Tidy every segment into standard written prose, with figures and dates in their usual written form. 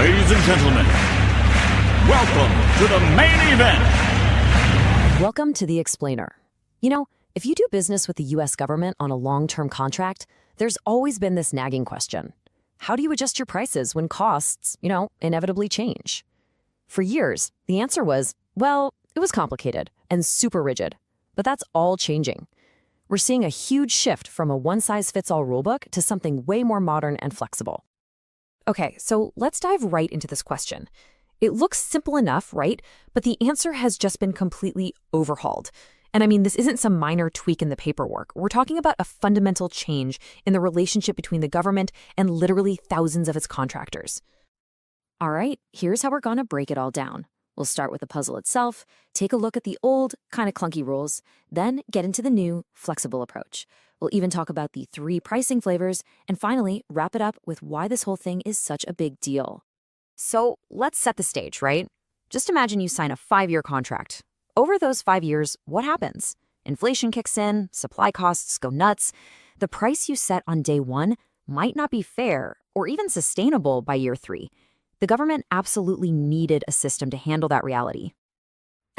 Ladies and gentlemen, welcome to the main event. Welcome to The Explainer. You know, if you do business with the U.S. government on a long-term contract, there's always been this nagging question. How do you adjust your prices when costs, inevitably change? For years, the answer was, well, it was complicated and super rigid. But that's all changing. We're seeing a huge shift from a one-size-fits-all rulebook to something way more modern and flexible. Okay, so let's dive right into this question. It looks simple enough, right? But the answer has just been completely overhauled. And I mean, this isn't some minor tweak in the paperwork. We're talking about a fundamental change in the relationship between the government and literally thousands of its contractors. All right, here's how we're going to break it all down. We'll start with the puzzle itself, take a look at the old, kind of clunky rules, then get into the new, flexible approach. We'll even talk about the 3 pricing flavors, and finally, wrap it up with why this whole thing is such a big deal. So let's set the stage, right? Just imagine you sign a 5-year contract. Over those 5 years, what happens? Inflation kicks in, supply costs go nuts. The price you set on day 1 might not be fair or even sustainable by year 3. The government absolutely needed a system to handle that reality.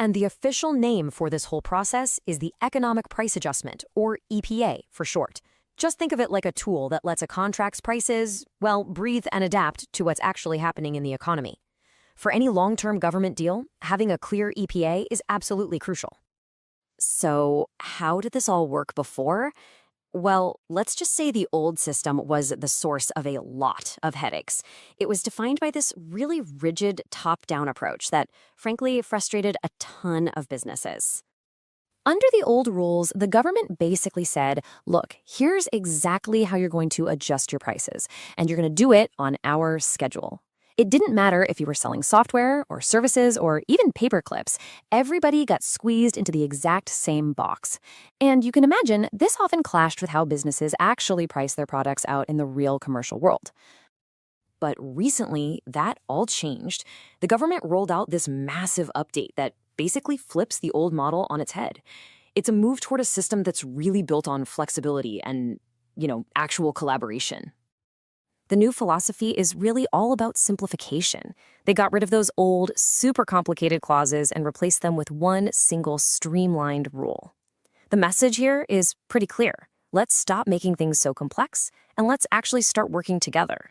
And the official name for this whole process is the Economic Price Adjustment, or EPA for short. Just think of it like a tool that lets a contract's prices, breathe and adapt to what's actually happening in the economy. For any long-term government deal, having a clear EPA is absolutely crucial. So, how did this all work before? Well, let's just say the old system was the source of a lot of headaches. It was defined by this really rigid top-down approach that, frankly, frustrated a ton of businesses. Under the old rules, the government basically said, look, here's exactly how you're going to adjust your prices, and you're going to do it on our schedule. It didn't matter if you were selling software or services or even paper clips. Everybody got squeezed into the exact same box. And you can imagine this often clashed with how businesses actually price their products out in the real commercial world. But recently, that all changed. The government rolled out this massive update that basically flips the old model on its head. It's a move toward a system that's really built on flexibility and, actual collaboration. The new philosophy is really all about simplification. They got rid of those old, super complicated clauses and replaced them with one single streamlined rule. The message here is pretty clear. Let's stop making things so complex, and let's actually start working together.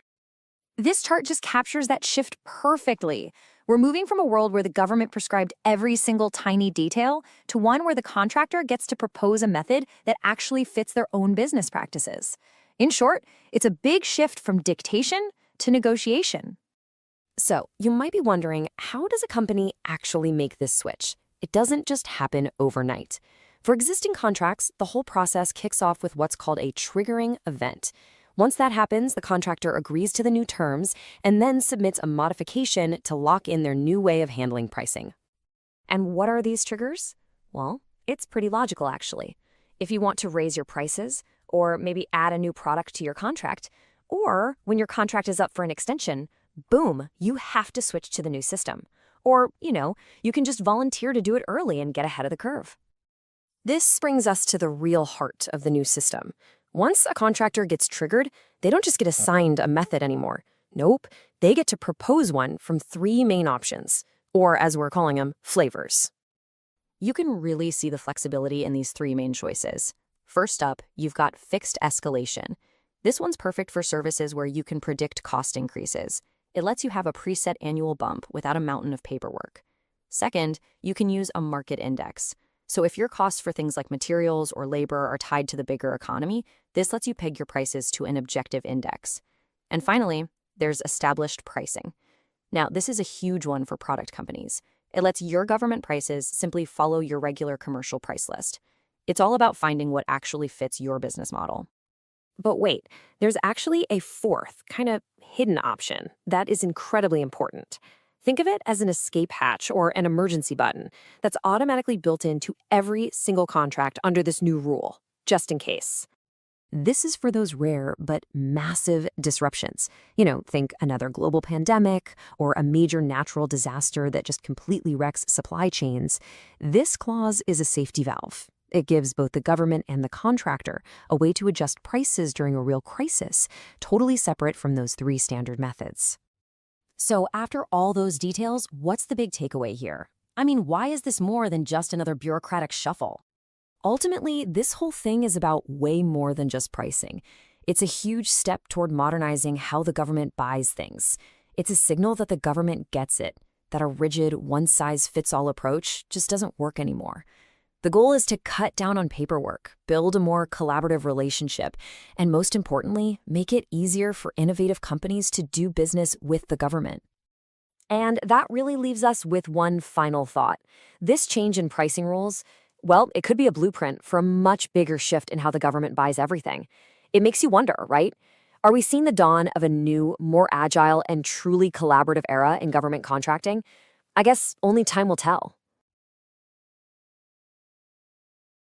This chart just captures that shift perfectly. We're moving from a world where the government prescribed every single tiny detail to one where the contractor gets to propose a method that actually fits their own business practices. In short, it's a big shift from dictation to negotiation. So, you might be wondering, how does a company actually make this switch? It doesn't just happen overnight. For existing contracts, the whole process kicks off with what's called a triggering event. Once that happens, the contractor agrees to the new terms and then submits a modification to lock in their new way of handling pricing. And what are these triggers? Well, it's pretty logical, actually. If you want to raise your prices, or maybe add a new product to your contract, or when your contract is up for an extension, boom, you have to switch to the new system. Or, you can just volunteer to do it early and get ahead of the curve. This brings us to the real heart of the new system. Once a contractor gets triggered, they don't just get assigned a method anymore. Nope, they get to propose one from 3 main options, or as we're calling them, flavors. You can really see the flexibility in these 3 main choices. First up, you've got fixed escalation. This one's perfect for services where you can predict cost increases. It lets you have a preset annual bump without a mountain of paperwork. Second, you can use a market index. So if your costs for things like materials or labor are tied to the bigger economy, this lets you peg your prices to an objective index. And finally, there's established pricing. Now, this is a huge one for product companies. It lets your government prices simply follow your regular commercial price list. It's all about finding what actually fits your business model. But wait, there's actually a 4th, kind of hidden option that is incredibly important. Think of it as an escape hatch or an emergency button that's automatically built into every single contract under this new rule, just in case. This is for those rare but massive disruptions. Think another global pandemic or a major natural disaster that just completely wrecks supply chains. This clause is a safety valve. It gives both the government and the contractor a way to adjust prices during a real crisis, totally separate from those 3 standard methods. So after all those details, what's the big takeaway here? I mean, why is this more than just another bureaucratic shuffle? Ultimately, this whole thing is about way more than just pricing. It's a huge step toward modernizing how the government buys things. It's a signal that the government gets it, that a rigid, one-size-fits-all approach just doesn't work anymore. The goal is to cut down on paperwork, build a more collaborative relationship, and most importantly, make it easier for innovative companies to do business with the government. And that really leaves us with one final thought. This change in pricing rules, well, it could be a blueprint for a much bigger shift in how the government buys everything. It makes you wonder, right? Are we seeing the dawn of a new, more agile, and truly collaborative era in government contracting? I guess only time will tell.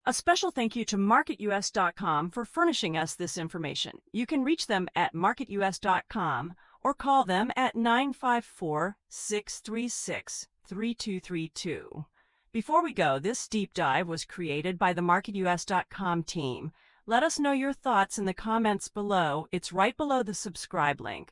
A special thank you to MarketUS.com for furnishing us this information. You can reach them at MarketUS.com or call them at 954-636-3232. Before we go, this deep dive was created by the MarketUS.com team. Let us know your thoughts in the comments below. It's right below the subscribe link.